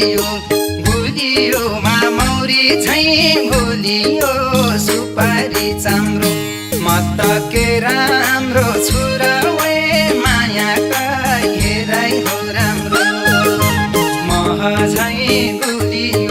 गुलियो मौरी झैँ भुलियो सुपारी चाम्रो म त के राम्रो छुरा वे मायाका हेराइ हो राम्रो मह झैँ गुलियो